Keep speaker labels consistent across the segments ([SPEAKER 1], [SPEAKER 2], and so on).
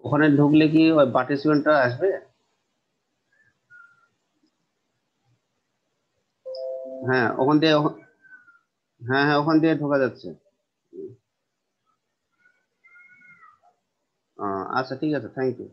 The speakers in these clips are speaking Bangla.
[SPEAKER 1] ওখানে ঢুকলে কি ওই পার্টিসিপেন্টরা আসবে? হ্যাঁ, ওখান দিয়ে হ্যাঁ হ্যাঁ, ওখান দিয়ে ঢোকা যাচ্ছে। আচ্ছা, ঠিক আছে, থ্যাংক ইউ।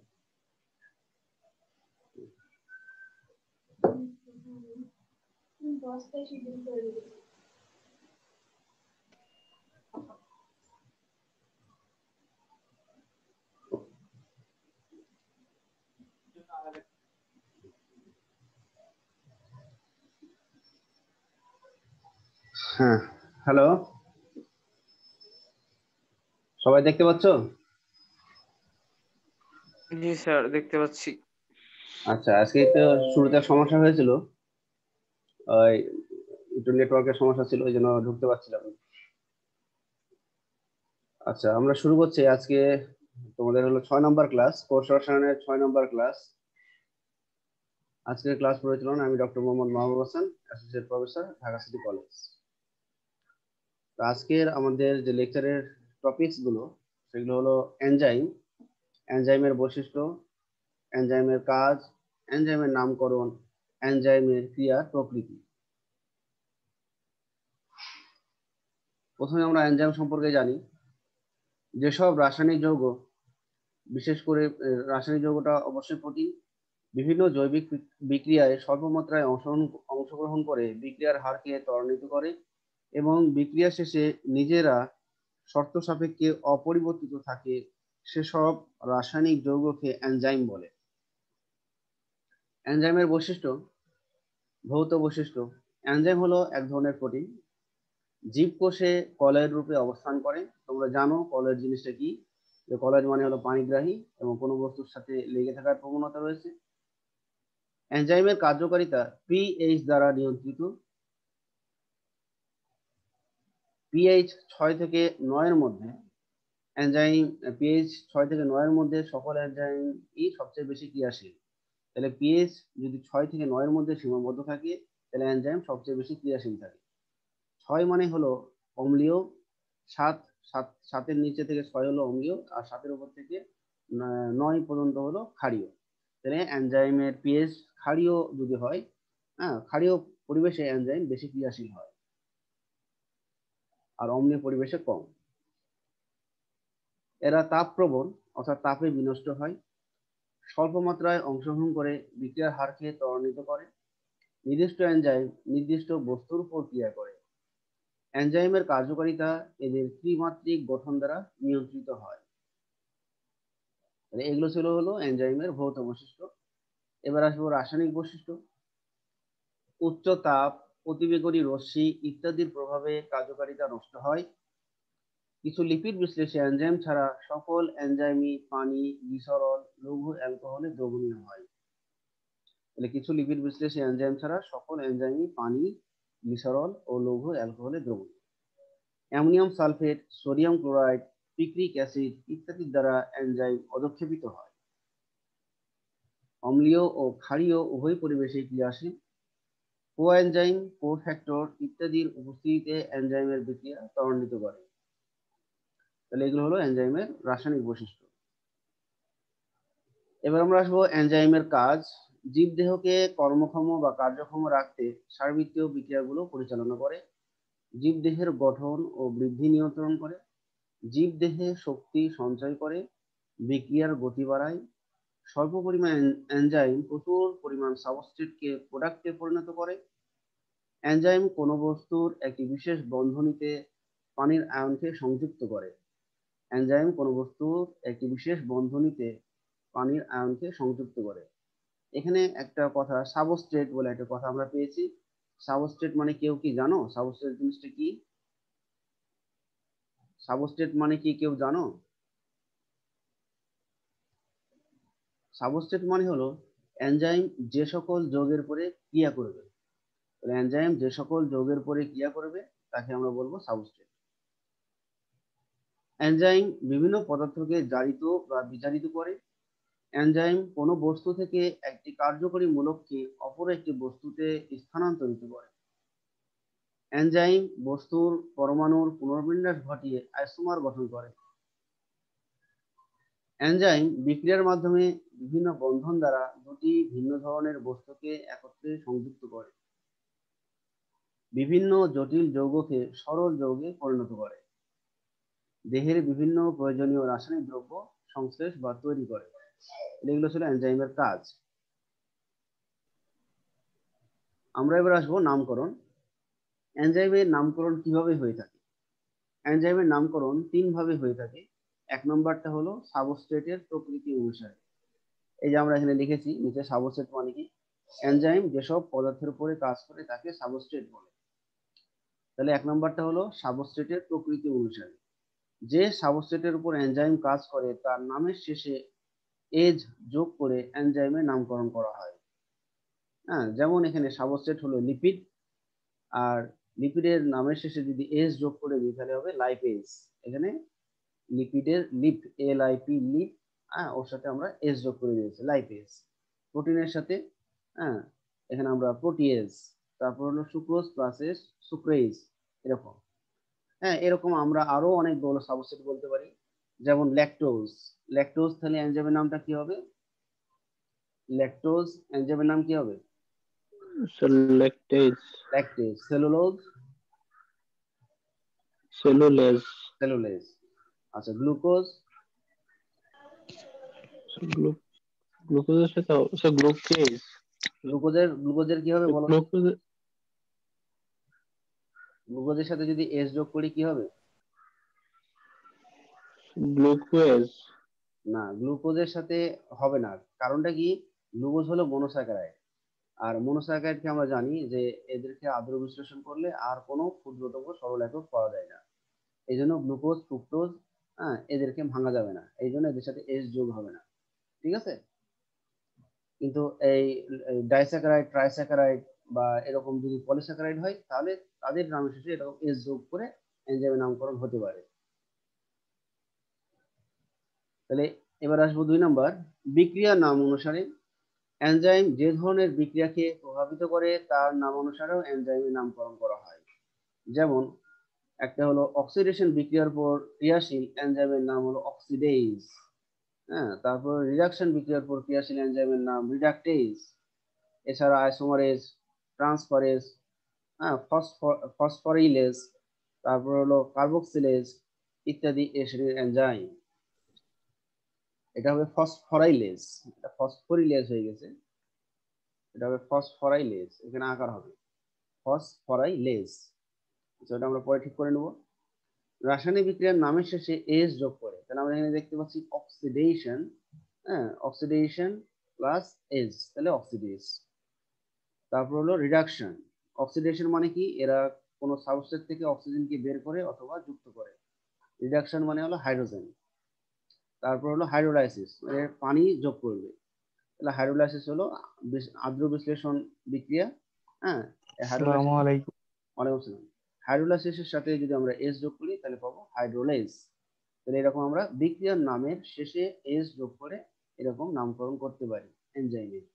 [SPEAKER 1] হ্যাঁ, হ্যালো, সবাই দেখতে পাচ্ছো?
[SPEAKER 2] জি স্যার, দেখতে পাচ্ছি।
[SPEAKER 1] আচ্ছা, আজকে একটু শুরুতে সমস্যা হয়েছিল, ওই একটু নেটওয়ার্কের সমস্যা ছিল, ওই জন্য ঢুকতে পারছিলাম না। আচ্ছা, আমরা শুরু করছি আজকে। তোমাদের হলো 6 নম্বর ক্লাস, কোর্স রসায়নের 6 নম্বর ক্লাস। আজকের ক্লাস পরিচালনা আমি doctor Mohammad Mahbub Hasan, associate professor, Dhaka city college. তো আজকের আমাদের যে লেকচারের টপিকস গুলো, সেগুলো হলো এনজাইম, এনজাইমের বৈশিষ্ট্য, এনজাইমের কাজ, এনজাইমের নামকরণ, এনজাইমের ক্রিয়া প্রকৃতি। প্রথমে আমরা এনজাইম সম্পর্কে জানি। যেসব রাসায়নিক যৌগ, বিশেষ করে রাসায়নিক যৌগটা অবশ্যই প্রোটিন, বিভিন্ন জৈবিক বিক্রিয়ায় স্বল্প মাত্রায় অংশগ্রহণ করে বিক্রিয়ার হারকে ত্বরান্বিত করে এবং বিক্রিয়া শেষে নিজেরা শর্ত সাপেক্ষে অপরিবর্তিত থাকে, সেসব রাসায়নিক যৌগকে এনজাইম বলে। এনজাইমের বৈশিষ্ট্য, ভৌত বৈশিষ্ট্য। এনজাইম হলো এক ধরনের প্রোটিন, জীবকোষে কলয়েড রূপে অবস্থান করে। তোমরা জানো কলয়েড জিনিসটা কি, যে কলয়েড মানে হলো পানিগ্রাহী এবং কোনো বস্তুর সাথে লেগে থাকার প্রবণতা রয়েছে। এনজাইমের কার্যকারিতা পিএইচ দ্বারা নিয়ন্ত্রিত। পিএইচ 6 থেকে 9-এর মধ্যে এনজাইম, পিএইচ 6 থেকে 9-এর মধ্যে সকল এনজাইমই সবচেয়ে বেশি ক্রিয়াশীল। তাহলে পিএইচ যদি 6 থেকে 9-এর মধ্যে সীমাবদ্ধ থাকে, তাহলে এনজাইম সবচেয়ে বেশি ক্রিয়াশীল থাকে। 6 মানে হলো অম্লীয়, 7, 7-এর নিচে থেকে 6 হলো অম্লীয়, আর 7-এর উপর থেকে 9 পর্যন্ত হলো ক্ষারীয়। তাহলে এনজাইমের পিএইচ ক্ষারীয় যদি হয়, হ্যাঁ, ক্ষারীয় পরিবেশে এনজাইম বেশি ক্রিয়াশীল হয় আর অম্লীয় পরিবেশে কম। এরা তাপপ্রবণ, অর্থাৎ তাপে বিনষ্ট হয়, স্বল্প মাত্রায় অংশগ্রহণ করে বিক্রিয়ার হারকে ত্বরান্বিত করে, নির্দিষ্ট এনজাইম নির্দিষ্ট বস্তুর উপর ক্রিয়া করে। এনজাইমের কার্যকারিতা এদের ত্রিমাত্রিক গঠন দ্বারা নিয়ন্ত্রিত হয়। এগুলো ছিল হলো এনজাইমের ভৌত বৈশিষ্ট্য। এবার আসবো রাসায়নিক বৈশিষ্ট্য। উচ্চ তাপ, অতিবেগুনি রশ্মি ইত্যাদির প্রভাবে কার্যকারিতা নষ্ট হয়। কিছু লিপিড বিশ্লেষে এনজাইম ছাড়া সকল এনজাইমই পানি, গ্লিসারল, লঘু অ্যালকোহলে দ্রবণীয় হয়। তাহলে কিছু লিপিড বিশ্লেষে এনজাইম ছাড়া সকল এনজাইমই পানি, গ্লিসারল ও লঘু অ্যালকোহলে দ্রবণীয়। Ammonium sulphate, sodium chloride, picric acid ইত্যাদির দ্বারা এনজাইম অধক্ষেপিত হয়। অম্লীয় ও ক্ষারীয় উভয় পরিবেশে ক্রিয়াশীল। কোএনজাইম, কোফ্যাক্টর ইত্যাদির উপস্থিতিতে এনজাইমের বিক্রিয়া ত্বরান্বিত করে। তাহলে এগুলো হলো এনজাইমের রাসায়নিক বৈশিষ্ট্য। এবার আমরা আসবো এনজাইমের কাজ। জীবদেহকে কর্মক্ষম বা কার্যক্ষম রাখতে সারবৃত্তীয় বিক্রিয়াগুলো পরিচালনা করে, জীবদেহের গঠন ও বৃদ্ধি নিয়ন্ত্রণ করে, জীবদেহে শক্তি সঞ্চয় করে, বিক্রিয়ার গতি বাড়ায়। স্বল্প পরিমাণ এনজাইম প্রচুর পরিমাণ সাবস্ট্রেটকে প্রোডাক্টে পরিণত করে। এনজাইম কোনো বস্তুর একটি বিশেষ বন্ধনীতে পানির আয়নকে সংযুক্ত করে। এনজাইম কোনো বস্তুর একটি বিশেষ বন্ধনীতে পানির আয়নকে সংযুক্ত করে। এখানে একটা কথা, সাবস্ট্রেট বলে একটা কথা আমরা পেয়েছি। সাবস্ট্রেট মানে কেউ কি জানো সাবস্ট্রেট জিনিসটা কি? সাবস্ট্রেট মানে কি কেউ জানো? সাবস্ট্রেট মানে হলো এনজাইম যে সকল যৌগের উপরে ক্রিয়া করবে। এনজাইম যে সকল যৌগের উপরে ক্রিয়া করবে তাকে আমরা বলবো সাবস্ট্রেট। এনজাইম বিভিন্ন পদার্থকে জারিত বা বিজারিত করে। এনজাইম কোনো বস্তু থেকে একটি কার্যকরী মূলককে অপর একটি বস্তুতে স্থানান্তরিত করে। এনজাইম বস্তুর পরমাণুর পুনর্বিন্যাস ঘটিয়ে আইসোমার গঠন করে। এনজাইম বিক্রিয়ার মাধ্যমে বিভিন্ন বন্ধন দ্বারা দুটি ভিন্ন ধরনের বস্তুকে একত্রে সংযুক্ত করে বিভিন্ন জটিল যৌগকে সরল যৌগে পরিণত করে দেহের বিভিন্ন প্রয়োজনীয় রাসায়নিক দ্রব্য সংশ্লেষ বা তৈরি করে। এগুলো ছিল এনজাইমের কাজ। আমরা এবার আসবো নামকরণ। এনজাইমের নামকরণ কিভাবে হয়ে থাকে? এনজাইমের নামকরণ তিন ভাবে হয়ে থাকে। এক নম্বরটা হলো সাবস্ট্রেটের প্রকৃতি অনুসারে। এই যে আমরা এখানে লিখেছি নিচে, সাবস্ট্রেট মানে কি? এনজাইম যেসব পদার্থের উপরে কাজ করে তাকে সাবস্ট্রেট বলে। তাহলে এক নম্বরটা হলো সাবস্ট্রেটের প্রকৃতি অনুসারে। যে সাবস্ট্রেটের উপর এনজাইম কাজ করে তার নামের শেষে এজ যোগ করে এনজাইমের নামকরণ করা হয়। হ্যাঁ, যেমন এখানে সাবস্ট্রেট হলো লিপিড, আর লিপিডের নামের শেষে যদি এজ যোগ করে দিই তাহলে হবে লাইপেজ। এখানে লিপিডের লিপ, LIP লিপ, হ্যাঁ, ওর সাথে আমরা এজ যোগ করে দিয়েছি লাইপেজ। প্রোটিনের সাথে, হ্যাঁ, এখানে আমরা প্রোটিয়েজ, তারপর হলো সুক্রোজ প্লাস এস সুক্রেজ, এরকম। হ্যাঁ, এরকম আমরা আরো অনেকগুলো সাবস্ট্রেট বলতে পারি, যেমন ল্যাকটোজ। ল্যাকটোজ তাহলে এনজাইমের নামটা কি হবে? ল্যাকটোজ এনজাইমের নাম কি হবে?
[SPEAKER 3] lactase,
[SPEAKER 1] lactase. Cellulose,
[SPEAKER 3] cellulase,
[SPEAKER 1] cellulase. আচ্ছা, গ্লুকোজ,
[SPEAKER 3] গ্লুকোজের সাথে গ্লুকেজ,
[SPEAKER 1] গ্লুকোজের কি হবে বলো?
[SPEAKER 3] গ্লুকোজ,
[SPEAKER 1] গ্লুকোজের সাথে যদি এস যোগ করি কি হবে?
[SPEAKER 3] গ্লুকোজ,
[SPEAKER 1] না, গ্লুকোজের সাথে হবে না। কারণটা কি? গ্লুকোজ হলো মনোস্যাকারাইড, আর মনোস্যাকারাইডকে আমরা জানি যে এদেরকে আদ্র বিশ্লেষণ করলে আর কোনো ক্ষুদ্রতম সরল একক পাওয়া যায় না। এই জন্য গ্লুকোজ, ফ্রুক্টোজ, হ্যাঁ, এদেরকে ভাঙা যাবে না, এই জন্য এদের সাথে এস যোগ হবে না। ঠিক আছে? কিন্তু এই ডাইস্যাকারাইড, ট্রাইস্যাকারাইড বা এরকম যদি পলিস্যাকারাইড হয় তাহলে তাদের নামের শেষে এরকম এস যোগ করে এনজাইমের নামকরণ হতে পারে। তাহলে এবার আসবো 2 নম্বর, বিক্রিয়ার নাম অনুসারে। এনজাইম যে ধরনের বিক্রিয়াকে প্রভাবিত করে তার নাম অনুসারেও এনজাইমের নামকরণ করা হয়। যেমন একটা হলো অক্সিডেশন বিক্রিয়ার পর ক্রিয়াশীল এনজাইমের নাম হলো অক্সিডেজ। হ্যাঁ, তারপর রিডাকশন বিক্রিয়ার পর ক্রিয়াশীল এনজাইমের নাম রিডাকটেজ। এছাড়া আইসোমারেজ, ট্রান্সফারেজ, হ্যাঁ, ফসফরিলেজ, তারপর হলো কার্বক্সিলেজ ইত্যাদি এ শ্রেণীর এনজাইম। এটা হবে ফসফরাইলেজ, এটা ফসফরিলেজ হয়ে গেছে, এটা হবে ফসফরাইলেজ, এখানে আকার হবে ফসফরাইলেজ। এটা আমরা পরে ঠিক করে নেব। রাসায়নিক বিক্রিয়ার নামের শেষে এস যোগ করে, তাহলে আমরা এখানে দেখতে পাচ্ছি অক্সিডেশন, হ্যাঁ, অক্সিডেশন প্লাস এস, তাহলে অক্সিডেজ। তারপর হলো রিডাকশন। অক্সিডেশন মানে কি? এরা কোনো সাবস্ট্রেট থেকে অক্সিজেনকে বের করে অথবা যুক্ত করে। রিডাকশন মানে হলো হাইড্রোজেন। তারপর হলো হাইড্রোলাইসিস, এর পানি যোগ করবে, তাহলে হাইড্রোলাইসিস হলো আদ্র বিশ্লেষণ বিক্রিয়া। হ্যাঁ,
[SPEAKER 4] আসসালামু আলাইকুম।
[SPEAKER 1] ওয়ালাইকুম আসসালাম। হাইড্রোলাইসিসের সাথে যদি আমরা এস যোগ করি তাহলে পাবো হাইড্রোলেজ। তাহলে এরকম আমরা বিক্রিয়ার নামের শেষে এস যোগ করে এরকম নামকরণ করতে পারি এনজাইমের।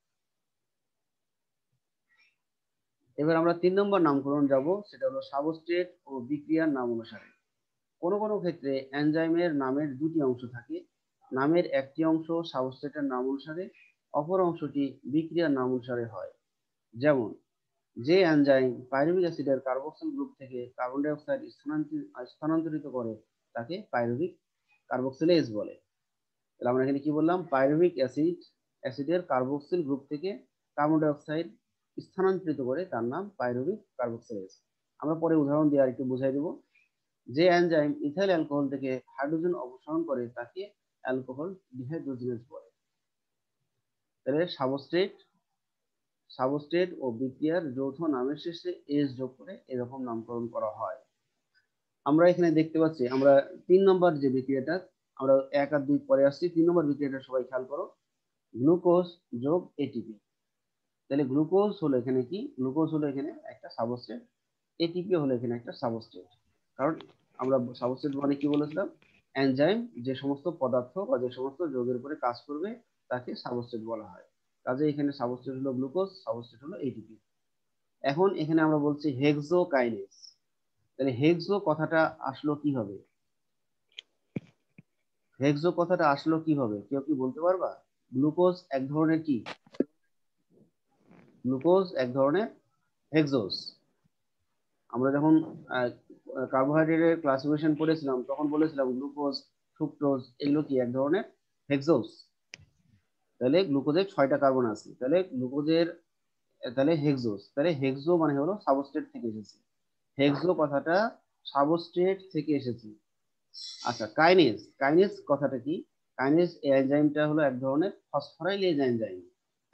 [SPEAKER 1] এবার আমরা 3 নম্বর নামকরণ যাব, সেটা হলো সাবস্ট্রেট ও বিক্রিয়ার নাম অনুসারে। কোনো কোনো ক্ষেত্রে এনজাইমের নামের দুটি অংশ থাকে। নামের একটি অংশ সাবস্ট্রেটের নাম অনুসারে, অপর অংশটি বিক্রিয়ার নাম অনুসারে হয়। যেমন যে এনজাইম পাইরুভিক অ্যাসিডের কার্বক্সিল গ্রুপ থেকে কার্বন ডাই অক্সাইড স্থানান্তরিত করে তাকে পাইরুভিক কার্বক্সিলেজ বলে। তাহলে আমরা এখানে কি বললাম? পাইরুভিক অ্যাসিডের কার্বক্সিল গ্রুপ থেকে কার্বন ডাই অক্সাইড স্থানান্তরিত করে তার নাম পাইরুভিক কার্বক্সিলেজ। আমরা পরে উদাহরণ দিয়ে আর একটু বুঝাই দেব। যে এনজাইম ইথাইল অ্যালকোহল থেকে হাইড্রোজেন অপসারণ করে তাকে অ্যালকোহল ডিহাইড্রোজেনেজ বলে। তাহলে সাবস্ট্রেট ও বিক্রিয়ার যৌথ নামের শেষে এস যোগ করে এরকম নামকরণ করা হয়। আমরা এখানে দেখতে পাচ্ছি, আমরা 3 নম্বর যে বিক্রিয়াটা, আমরা 1 আর 2 পরে আসছি, 3 নম্বর বিক্রিয়াটা সবাই খেয়াল করো, গ্লুকোজ যোগ এটিপি। তাহলে গ্লুকোজ হলো এখানে কি? গ্লুকোজ হলো এখানে একটা সাবস্ট্রেট, এটিপি হলো এখানে একটা সাবস্ট্রেট। কারণ আমরা সাবস্ট্রেট মানে কি বলেছিলাম? এনজাইম যে সমস্ত পদার্থ বা যে সমস্ত যৌগের উপরে কাজ করবে তাকে সাবস্ট্রেট বলা হয়। কাজে এখানে সাবস্ট্রেট হলো গ্লুকোজ, সাবস্ট্রেট হলো এটিপি। এখন এখানে আমরা বলছি হেক্সোকাইনেজ। তাহলে হেক্সো কথাটা আসলো কি হবে? হেক্সো কথাটা আসলো কিভাবে, কেউ কি বলতে পারবা? গ্লুকোজ এক ধরনের কি, গ্লুকোজ এক ধরনের হেক্সোস। আমরা যখন কার্বোহাইড্রেটের ক্লাসিফিকেশন পড়েছিলাম তখন বলেছিলাম গ্লুকোজ, ফ্রুক্টোজ এগুলো কি এক ধরনের হেক্সোস। তাহলে গ্লুকোজের 6টা কার্বন আছে, তাহলে গ্লুকোজের তাহলে হেক্সোস, তাহলে হেক্সো মানে হলো সাবস্ট্রেট থেকে এসেছে। হেক্সো কথাটা সাবস্ট্রেট থেকে এসেছে। আচ্ছা, কাইনেজ, কাইনেজ কথাটা কি? কাইনেজ এই এনজাইমটা হলো এক ধরনের ফসফরাইলেজ এনজাইম।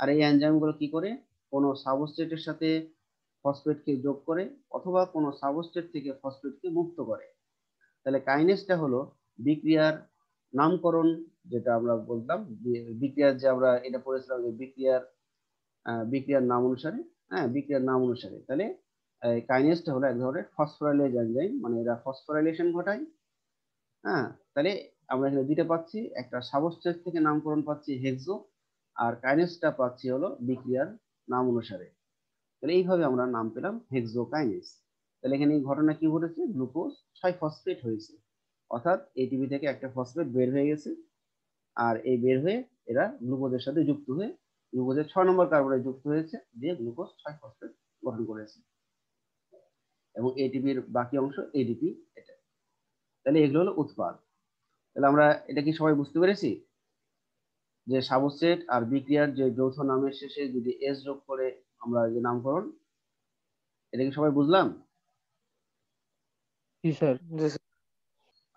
[SPEAKER 1] আর এই এনজাইমগুলো কি করে, কোনো সাবস্ট্রেটের সাথে ফসফেটকে যোগ করে অথবা কোনো সাবস্ট্রেট থেকে ফসফেটকে মুক্ত করে। তাহলে কাইনেজটা হলো বিক্রিয়ার নামকরণ, যেটা আমরা বলতাম বিক্রিয়ার যে আমরা এটা পড়েছিলাম যে বিক্রিয়ার নাম অনুসারে, হ্যাঁ বিক্রিয়ার নাম অনুসারে। তাহলে কাইনেজটা হলো এক ধরনের ফসফরাইলেজ এনজাইম, মানে এরা ফসফোরাইলেশন ঘটায়। হ্যাঁ, তাহলে আমরা এখানে দুইটা পাচ্ছি, একটা সাবস্ট্রেট থেকে নামকরণ পাচ্ছি হেক্সো, আর কাইনেজটা পাচ্ছি হলো বিক্রিয়ার নাম অনুসারে। তাহলে এইভাবে আমরা নাম পেলাম হেক্সো কাইনেজ। তাহলে এখানে ঘটনা কি ঘটেছে, গ্লুকোজ 6 ফসফেট হয়েছে, অর্থাৎ এটিপি থেকে একটা ফসফেট বের হয়ে গেছে, আর এই বের হয়ে এরা গ্লুকোজের সাথে যুক্ত হয়ে গ্লুকোজের 6 নম্বর কার্বনে যুক্ত হয়েছে, দিয়ে গ্লুকোজ 6 ফসফেট গঠন করেছে, এবং এটিপির বাকি অংশ এডিপি এটা। তাহলে এগুলো হলো উৎপাদ। তাহলে আমরা এটা কি সবাই বুঝতে পেরেছি যে সাবস্ট্রেট আর বিক্রিয়ার যে যৌথ নামের শেষে যদি এস যোগ করে আমরা যে নামকরণ, এটা কি সবাই বুঝলাম?
[SPEAKER 3] জি স্যার।
[SPEAKER 2] জি স্যার।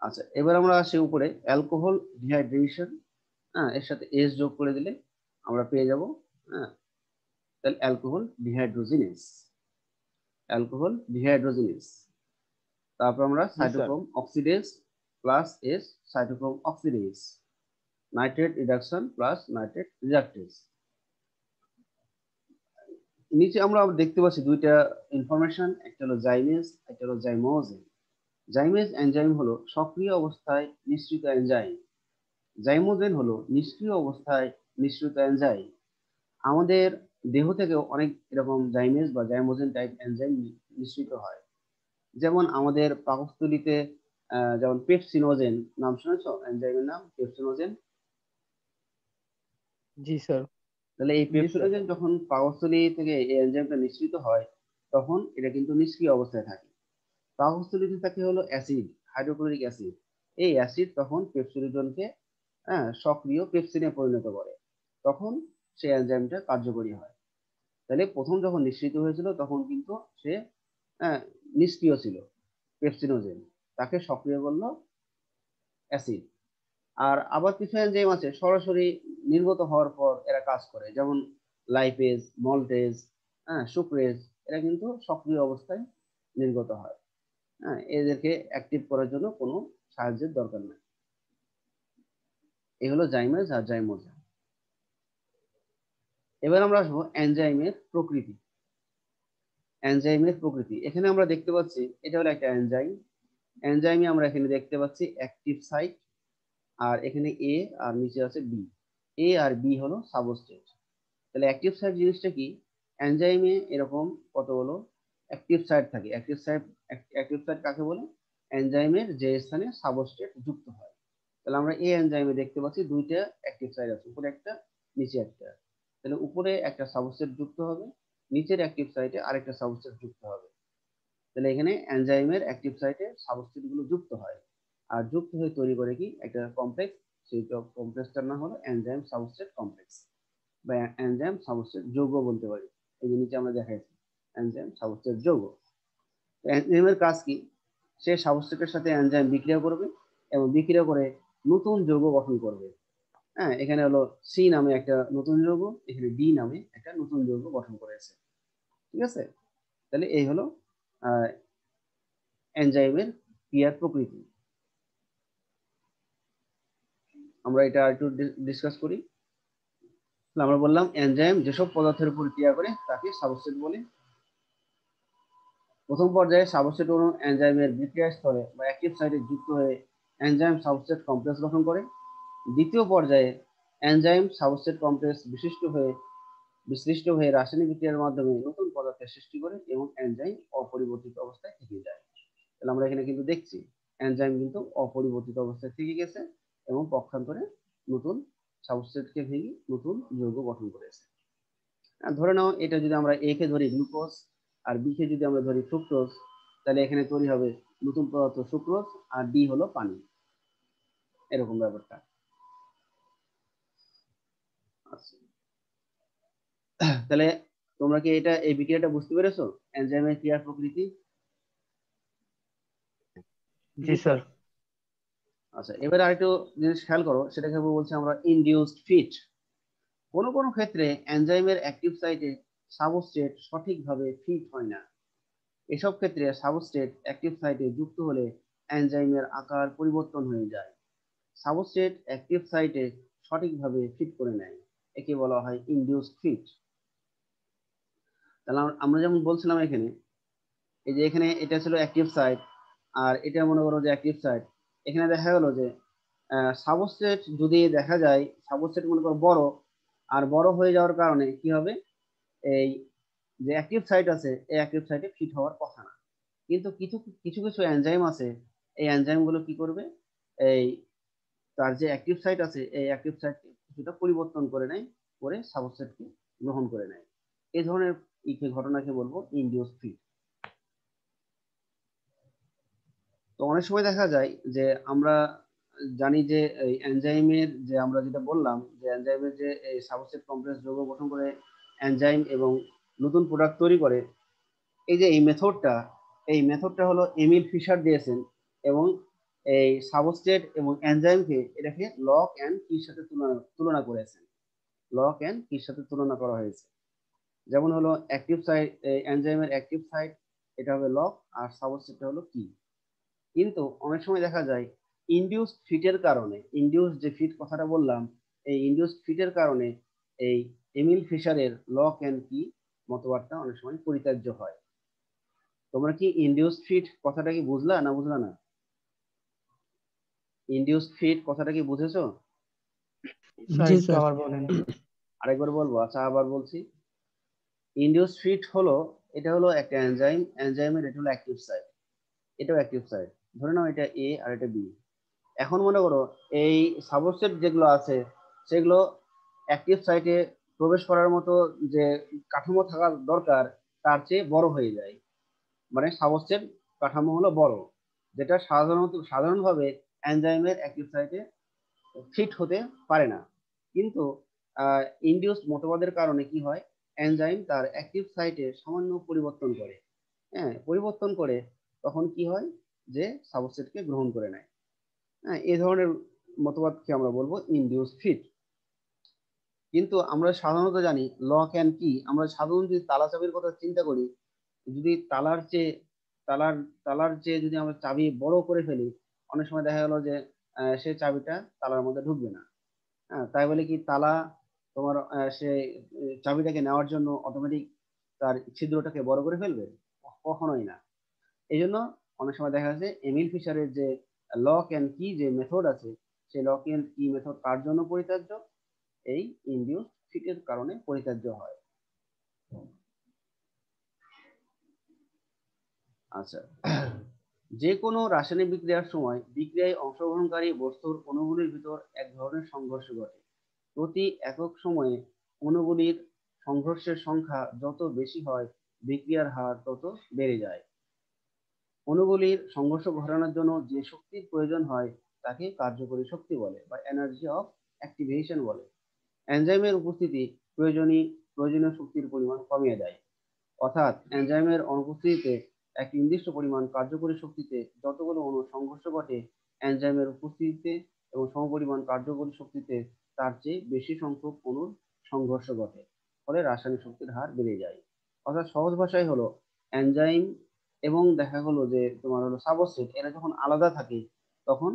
[SPEAKER 1] আচ্ছা, এবার আমরা আসি উপরে অ্যালকোহল ডিহাইড্রেশন। হ্যাঁ, এর সাথে এস যোগ করে দিলে আমরা পেয়ে যাব, হ্যাঁ, তাহলে অ্যালকোহল ডিহাইড্রোজিনেস, অ্যালকোহল ডিহাইড্রোজিনেস। তারপর আমরা
[SPEAKER 3] জি sir.
[SPEAKER 1] Cytochrome oxidase plus S, cytochrome oxidase, nitrate reduction plus nitrate reductase. নিচে আমরা দেখতে পাচ্ছি দুইটা ইনফরমেশন, একটা হলো জাইমেজ, একটা হলো জাইমোজেন। জাইমেজ এনজাইম হলো সক্রিয় অবস্থায় নিঃসৃত এনজাইম, জাইমোজেন হলো নিষ্ক্রিয় অবস্থায় নিঃসৃত এনজাইম। আমাদের দেহ থেকে অনেক এরকম জাইমেজ বা জাইমোজেন টাইপ এনজাইম নিঃসৃত হয়। যেমন আমাদের পাকস্থলীতে যেমন পেপসিনোজেন, নাম শুনেছো এনজাইমের নাম পেপসিনোজেন?
[SPEAKER 3] জি স্যার।
[SPEAKER 1] তাহলে এই
[SPEAKER 3] জি স্যার।
[SPEAKER 1] পেপসিনোজেন যখন পাকস্থলী থেকে এই এনজাইমটা নিঃসৃত হয় তখন এটা কিন্তু নিষ্ক্রিয় অবস্থায় থাকে। পাকস্থলীতে থাকে হলো অ্যাসিড, হাইড্রোক্লোরিক অ্যাসিড। এই অ্যাসিড তখন পেপসিনোজেনকে সক্রিয় পেপসিনে পরিণত করে, তখন সেই এনজাইমটা কার্যকরী হয়। তাহলে প্রথম যখন নিঃসৃত হয়েছিল তখন কিন্তু সে আহ, নিষ্ক্রিয় ছিল পেপসিনোজেন, তাকে সক্রিয় করলো অ্যাসিড। আর আবার কিছু এনজাইম আছে সরাসরি নির্গত হওয়ার পর এরা কাজ করে, যেমন লাইপেজ, মল্টেজ, সুক্রেজ, এরা কিন্তু সক্রিয় অবস্থায় নির্গত হয়। হ্যাঁ, এদেরকে অ্যাক্টিভ করার জন্য কোনো সাহায্যের দরকার নেই। এই হলো জাইমেজ আর জাইমোজেন। এবার আমরা আসবো এনজাইমের প্রকৃতি। এনজাইমের প্রকৃতি এখানে আমরা দেখতে পাচ্ছি এটা হলো একটা এনজাইম। এনজাইমে আমরা এখানে দেখতে পাচ্ছি অ্যাক্টিভ সাইট, আর এখানে এ আর নিচে আছে বি। এ আর বি হলো সাবস্ট্রেট। তাহলে অ্যাক্টিভ সাইট জিনিসটা কি? এনজাইমে এরকম কতগুলো অ্যাক্টিভ সাইট থাকে। অ্যাক্টিভ সাইট কাকে বলে? এনজাইমের যে স্থানে সাবস্ট্রেট যুক্ত হয়। তাহলে আমরা এই এনজাইমে দেখতে পাচ্ছি দুইটা অ্যাক্টিভ সাইট আছে, উপরে একটা নিচে একটা। তাহলে উপরে একটা সাবস্ট্রেট যুক্ত হবে, নিচের অ্যাক্টিভ সাইটে আরেকটা সাবস্ট্রেট যুক্ত হবে। তাহলে এখানে এনজাইমের অ্যাক্টিভ সাইটে সাবস্ট্রেট গুলো যুক্ত হয়, আর যুক্ত হয়ে তৈরি করে কি একটা কমপ্লেক্স। সেই কমপ্লেক্সটার নাম হলো এনজাইম সাবস্ট্রেট কমপ্লেক্স, বা এনজাইম সাবস্ট্রেট যৌগ বলতে পারি। এই যে নিচে আমরা দেখাইছি এনজাইম সাবস্ট্রেট যৌগ। এনজাইমের কাজ কি? সে সাবস্ট্রেটের সাথে এনজাইম বিক্রিয়া করবে এবং বিক্রিয়া করে নতুন যৌগ গঠন করবে। হ্যাঁ, এখানে হলো সি নামে একটা নতুন যৌগ, এখানে ডি নামে একটা নতুন যৌগ গঠন করেছে। ঠিক আছে, তাহলে এই হলো এনজাইমের ক্রিয়ার প্রকৃতি। আমরা এটা একটু ডিসকাস করি। আমরা বললাম এনজাইম যেসব পদার্থের উপর ক্রিয়া করে তাকে সাবস্ট্রেট বলে। প্রথম পর্যায়ে সাবস্ট্রেট অণু এনজাইমের বিক্রিয়া স্থলে বা অ্যাক্টিভ সাইটে যুক্ত হয়ে এনজাইম সাবস্ট্রেট কমপ্লেক্স গঠন করে। দ্বিতীয় পর্যায়ে এনজাইম সাবস্ট্রেট কমপ্লেক্স বিশ্লিষ্ট হয়ে রাসায়নিক বিক্রিয়ার মাধ্যমে নতুন পদার্থের সৃষ্টি করে এবং এনজাইম অপরিবর্তিত অবস্থায় থেকে যায়। তাহলে আমরা এখানে কিন্তু দেখছি এনজাইম কিন্তু অপরিবর্তিত অবস্থায় থেকে গেছে এবং পক্ষান্তরে নতুন সাবস্ট্রেটকে ভেঙে নতুন যৌগ গঠন করেছে। ধরে নাও এটা যদি আমরা এ কে ধরি গ্লুকোজ আর বি কে যদি আমরা ধরি ফ্রুক্টোজ, তাহলে এখানে তৈরি হবে নতুন পদার্থ সুক্রোজ আর ডি হলো পানি, এরকম ব্যাপারটা। আচ্ছা, তাহলে তোমরা কি এটা এই বিক্রিয়াটা বুঝতে পেরেছো, এনজাইমের ক্রিয়ার প্রকৃতি?
[SPEAKER 2] জি স্যার।
[SPEAKER 1] আচ্ছা, এবারে আরেকটু জিনিস খেয়াল করো, সেটাকে বলছি আমরা ইনডিউসড ফিট। কোনো কোনো ক্ষেত্রে এনজাইমের অ্যাক্টিভ সাইটে সাবস্ট্রেট সঠিকভাবে ফিট হয় না। এসব ক্ষেত্রে সাবস্ট্রেট অ্যাক্টিভ সাইটে যুক্ত হলে এনজাইমের আকার পরিবর্তন হয়ে যায়। সাবস্ট্রেট অ্যাক্টিভ সাইটে সঠিকভাবে ফিট করে নেয়, একে বলা হয় ইনডিউসড ফিট। তাহলে আমরা যেমন বলছিলাম এখানে, এই যে এখানে এটা ছিল অ্যাক্টিভ সাইট আর এটা মনে করো যে অ্যাক্টিভ সাইট। এখানে দেখা গেল যে সাবস্ট্রেট যদি দেখা যায় সাবস্ট্রেট মনে করো বড়, আর বড় হয়ে যাওয়ার কারণে কি হবে, এই যে অ্যাক্টিভ সাইট আছে এই অ্যাক্টিভ সাইটে ফিট হওয়ার কথা না। কিন্তু কিছু কিছু কিছু এনজাইম আছে, এই এনজাইম গুলো কি করবে, এই তার যে অ্যাক্টিভ সাইট আছে এই অ্যাক্টিভ সাইটকে কিছুটা পরিবর্তন করে নেয়, করে সাবস্ট্রেটকে গ্রহণ করে নেয়। এই ধরনের ঘটনাকে বলবো ইনডিউস ফিট। তো অনেক সময় দেখা যায় যে আমরা জানি যে এই এনজাইমের যে আমরা যেটা বললাম যে এনজাইমের যে এই সাবস্ট্রেট কমপ্লেক্স যৌগ গঠন করে এনজাইম এবং নতুন প্রোডাক্ট তৈরি করে, এই যে এই মেথডটা হলো এমিল ফিশার দিয়েছেন এবং এই সাবস্ট্রেট এবং এনজাইমকে এটাকে লক এন্ড কির সাথে তুলনা করেছেন। লক এন্ড কির সাথে তুলনা করা হয়েছে। যেমন হলো অ্যাক্টিভ সাইট, এনজাইমের অ্যাক্টিভ সাইট এটা হবে লক আর সাবস্ট্রেটটা হলো কি। কিন্তু অনেক সময় দেখা যায় ইনডিউসড ফিটের কারণে, ইনডিউসড যে ফিট কথাটা বললাম, এই ইনডিউসড ফিটের কারণে এই এমিল ফিশারের লক এন্ড কি মতবাদটা অনেক সময় পরিত্যাজ্য হয়। তোমরা কি ইনডিউসড ফিট কথাটা কি বুঝলা না বুঝলা না? ইনডিউসড ফিট কথাটা কি বুঝেছো?
[SPEAKER 2] স্যার একটু আবার বলেন।
[SPEAKER 1] আরেকবার বলবো? আচ্ছা, আবার বলছি। ইনডিউসড ফিট হলো, এটা হলো একটা এনজাইম, এনজাইমের এটা হলো অ্যাক্টিভ সাইট, এটাও অ্যাক্টিভ সাইট। ধরে নাও এটা এ আর এটা বি। এখন মনে করো এই সাবস্ট্রেট যেগুলো আছে সেগুলো অ্যাক্টিভ সাইটে প্রবেশ করার মতো যে কাঠামো থাকা দরকার তার চেয়ে বড় হয়ে যায়। মানে সাবস্ট্রেট কাঠামো হলো বড়, যেটা সাধারণভাবে এনজাইমের অ্যাক্টিভ সাইটে ফিট হতে পারে না। কিন্তু ইনডিউসড মতবাদের কারণে কি হয়, এনজাইম তার অ্যাক্টিভ সাইটে সামান্য পরিবর্তন করে, হ্যাঁ পরিবর্তন করে, তখন কি হয় যে সাবস্ট্রেটকে গ্রহণ করে নেয়। হ্যাঁ, এই ধরনের মতবাদকে আমরা বলবো ইনডিউসড ফিট। কিন্তু আমরা সাধারণত জানি লক এন্ড কি, আমরা সাধারণত যদি তালা চাবির কথা চিন্তা করি, যদি তালার তালার চেয়ে যদি আমরা চাবি বড় করে ফেলি, অনেক সময় দেখা গেল যে সে চাবিটা তালার মধ্যে ঢুকবে না। হ্যাঁ, তাই বলে কি তালা তোমার সে চাবিটাকে নেওয়ার জন্য অটোমেটিক তার ছিদ্রটাকে বড় করে ফেলবে? কখনোই না। এই জন্য অনেক সময় দেখা যাচ্ছে এমিল ফিশারের যে লক এন্ড কি যে মেথড আছে, সেই লক এন্ড কি মেথড কার জন্য পরিত্যাজ্য? এই ইনডিউস ফিটের কারণে পরিত্যাজ্য হয়। আচ্ছা, যে কোনো রাসায়নিক বিক্রিয়ার সময় বিক্রিয়ায় অংশগ্রহণকারী বস্তুর অণুগুলির ভিতর এক ধরনের সংঘর্ষ ঘটে। প্রতি একক সময়ে অণুগুলির সংঘর্ষের সংখ্যা যত বেশি হয় বিক্রিয়ার হার তত বেড়ে যায়। অণুগুলির সংঘর্ষ ঘটানোর জন্য যে শক্তির প্রয়োজন হয় তাকে কার্যকরী শক্তি বলে বা এনার্জি অফ অ্যাক্টিভেশন বলে। এনজাইমের উপস্থিতি প্রয়োজনীয় শক্তির পরিমাণ কমিয়ে দেয়। অর্থাৎ এনজাইমের অনুপস্থিতিতে এক নির্দিষ্ট পরিমাণ কার্যকরী শক্তিতে যতগুলো অণু সংঘর্ষ ঘটে, এনজাইমের উপস্থিতিতে এবং সমপরিমাণ কার্যকরী শক্তিতে তার চেয়ে বেশি সংখ্যক অণুর সংঘর্ষ ঘটে, ফলে রাসায়নিক শক্তির হার বেড়ে যায়। অর্থাৎ সহজ ভাষায় হলো এনজাইম এবং দেখা হলো যে তোমার হলো সাবস্ট্রেট, এরা যখন আলাদা থাকে তখন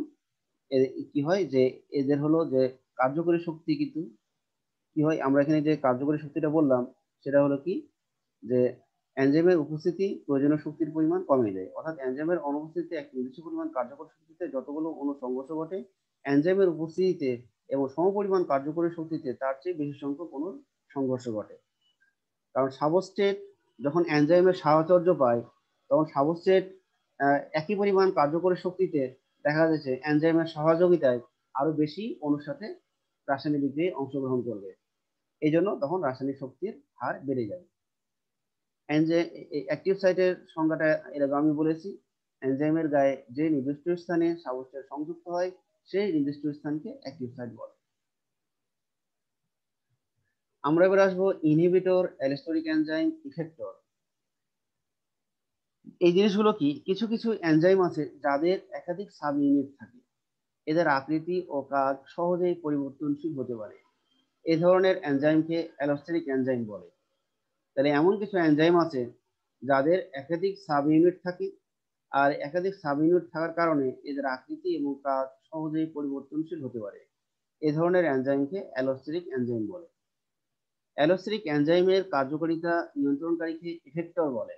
[SPEAKER 1] কি হয় যে এদের হলো যে কার্যকরী শক্তি কিন্তু কি হয়, আমরা এখানে যে কার্যকরী শক্তিটা বললাম সেটা হলো কি, যে এনজাইমের উপস্থিতি প্রয়োজনীয় শক্তির পরিমাণ কমিয়ে দেয়। অর্থাৎ এনজাইমের অনুপস্থিতিতে এক নির্দিষ্ট পরিমাণ কার্যকর শক্তিতে যতগুলো অণু সংঘর্ষ ঘটে, এনজাইমের উপস্থিতিতে এবং সমপরিমাণ কার্যকরী শক্তিতে তার চেয়ে বেশি সংখ্যক অণুর সংঘর্ষ ঘটে। কারণ সাবস্ট্রেট যখন এনজাইমের সাহচর্য পায় তখন সাবস্ট্রেট একই পরিমাণ কার্যকরী শক্তিতে দেখা যাচ্ছে এনজাইমের সহযোগিতায় আরো বেশি অণুর সাথে রাসায়নিক বিক্রিয়ায় অংশগ্রহণ করবে, এই জন্য তখন রাসায়নিক শক্তির হার বেড়ে যাবে। অ্যাক্টিভ সাইটের সংজ্ঞাটা এরকম আমি বলেছি, এনজাইমের গায়ে যে নির্দিষ্ট স্থানে সাবস্ট্রেট সংযুক্ত হয় সেই নির্দিষ্ট স্থানকে অ্যাক্টিভ সাইট বলে। আমরা এবার আসবো ইনহিবিটর, অ্যালোস্টেরিক এনজাইম, ইফেক্টর। এই জিনিসগুলো কি, কিছু কিছু এনজাইম আছে যাদের একাধিক সাব ইউনিট থাকে, এদের আকৃতি ও কাজ সহজেই পরিবর্তনশীল হতে পারে, এই ধরনের এনজাইমকে অ্যালোস্টেরিক এনজাইম বলে। তাহলে এমন কিছু এনজাইম আছে যাদের একাধিক সাব ইউনিট থাকে, আর একাধিক সাব ইউনিট থাকার কারণে এদের আকৃতি এবং কাজ সহজেই পরিবর্তনশীল হতে পারে, এই ধরনের এনজাইমকে অ্যালোস্টেরিক এনজাইম বলে। অ্যালোস্টেরিক এনজাইমের কার্যকারিতা নিয়ন্ত্রণকারীকে ইফেক্টর বলে।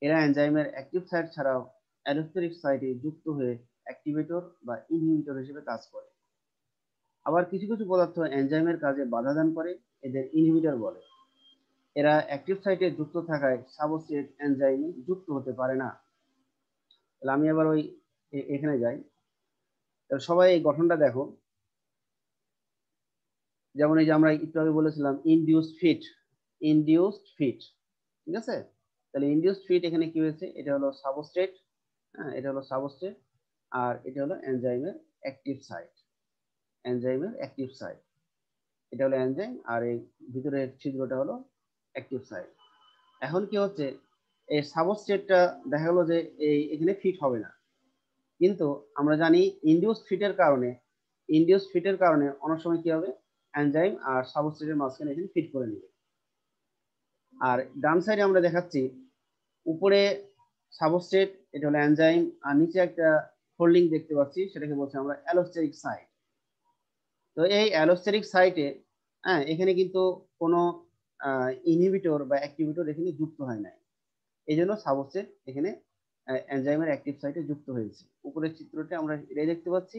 [SPEAKER 1] এরা এনজাইমের অ্যাক্টিভ সাইট ছাড়াও অ্যালোস্টেরিক সাইটে যুক্ত হয়ে অ্যাক্টিভেটর বা ইনহিবিটর হিসেবে কাজ করে। আবার কিছু কিছু পদার্থ এনজাইমের কাজে বাধা দান করে, এদের ইনহিবিটর বলে। এরা অ্যাক্টিভ সাইটে যুক্ত থাকায় সাবস্ট্রেট এনজাইমে যুক্ত হতে পারে না। তাহলে আমি আবার ওই এখানে যাই। সবাই এই গঠনটা দেখো, যেমন এই যে আমরা একটু আগে বলেছিলাম ইনডিউসড ফিট, ইনডিউসড ফিট, ঠিক আছে। তাহলে ইনডিউসড ফিট এখানে কি হয়েছে, এটা হলো সাবস্ট্রেট, হ্যাঁ এটা হলো সাবস্ট্রেট, আর এটা হলো এনজাইমের অ্যাক্টিভ সাইট, এনজাইমের অ্যাক্টিভ সাইট, এটা হলো এনজাইম, আর এই ভিতরের ছিদ্রটা হলো অ্যাক্টিভ সাইট। এখন কি হচ্ছে, এই সাবস্ট্রেটটা দেখা গেলো যে এই এখানে ফিট হবে না, কিন্তু আমরা জানি ইনডিউসড ফিটের কারণে অনেক সময় কি হবে, এনজাইম আর সাবস্ট্রেটের মাঝখানে এখানে ফিট করে নেবে। আর ডান সাইডে আমরা দেখাচ্ছি উপরে সাবস্ট্রেট, এটা হলো এনজাইম, আর নিচে একটা ফোল্ডিং দেখতে পাচ্ছি, সেটাকে বলছি আমরা অ্যালোস্টেরিক সাইট। তো এই অ্যালোস্টেরিক সাইটে হ্যাঁ এখানে কিন্তু কোনো ইনহিবিটর বা অ্যাক্টিভিটর এখানে যুক্ত হয় নাই, এই জন্য সাবস্ট্রেট এখানে এনজাইমের অ্যাক্টিভ সাইটে যুক্ত হয়েছে। উপরের চিত্রটা আমরা এটাই দেখতে পাচ্ছি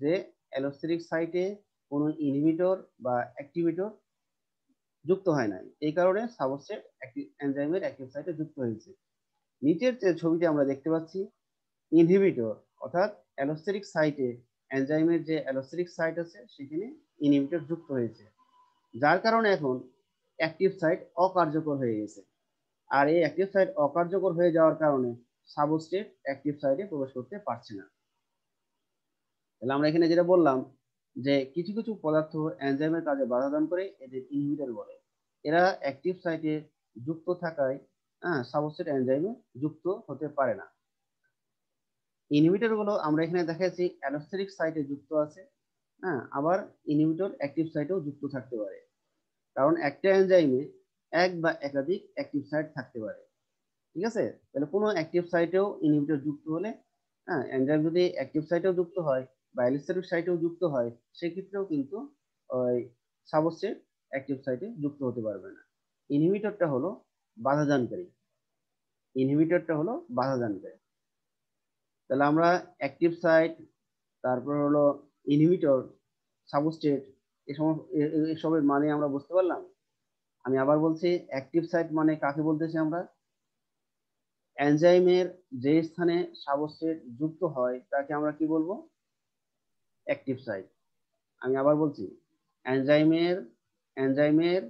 [SPEAKER 1] যে অ্যালোস্টেরিক সাইটে কোনো ইনহিবিটর বা অ্যাক্টিভিটর যুক্ত হয় নাই, এই কারণে সাবস্ট্রেট এনজাইমের অ্যাক্টিভ সাইটে যুক্ত হয়েছে। নিচের যে ছবিটি আমরা দেখতে পাচ্ছি, ইনহিবিটর অর্থাৎ অ্যালোস্টেরিক সাইটে এনজাইমের যে অ্যালোস্টেরিক সাইট আছে সেখানে ইনহিবিটর যুক্ত হয়েছে, যার কারণে এখন অ্যাক্টিভ সাইট অকার্যকর হয়ে গেছে। আর এই অ্যাক্টিভ সাইট অকার্যকর হয়ে যাওয়ার কারণে সাবস্ট্রেট অ্যাক্টিভ সাইটে প্রবেশ করতে পারছে না। তাহলে আমরা এখানে যেটা বললাম যে কিছু কিছু পদার্থ এনজাইমের কাজে বাধা দান করে, এদের ইনহিবিটর বলে। এরা অ্যাক্টিভ সাইটে যুক্ত থাকায় সাবস্ট্রেট এনজাইমে যুক্ত হতে পারে না। ইনহিবিটর গুলো আমরা এখানে দেখাচ্ছি অ্যালোস্টেরিক সাইটে যুক্ত আছে, আবার ইনহিবিটর অ্যাক্টিভ সাইটেও যুক্ত থাকতে পারে, কারণ একটা এনজাইমে এক বা একাধিক অ্যাক্টিভ সাইট থাকতে পারে, ঠিক আছে। তাহলে কোনো অ্যাক্টিভ সাইটেও ইনহিবিটর যুক্ত হলে, এনজাইম যদি অ্যাক্টিভ সাইটেও যুক্ত হয় বা অ্যালোস্টেরিক সাইটেও যুক্ত হয়, সেক্ষেত্রেও কিন্তু ওই সাবস্ট্রেট অ্যাক্টিভ সাইটে যুক্ত হতে পারবে না। ইনহিবিটরটা হলো বাধাদানকারী, ইনহিবিটরটা হলো বাধাদানকারী। তাহলে আমরা অ্যাক্টিভ সাইট, তারপর হলো ইনহিবিটর, সাবস্ট্রেট, এসবের মানে আমরা বুঝতে পারলাম। আমি আবার বলছি, অ্যাক্টিভ সাইট মানে কাকে বলতেছি আমরা, এনজাইমের যে স্থানে সাবস্ট্রেট যুক্ত হয় তাকে আমরা কি বলবো, অ্যাক্টিভ সাইট। আমি আবার বলছি, এনজাইমের এনজাইমের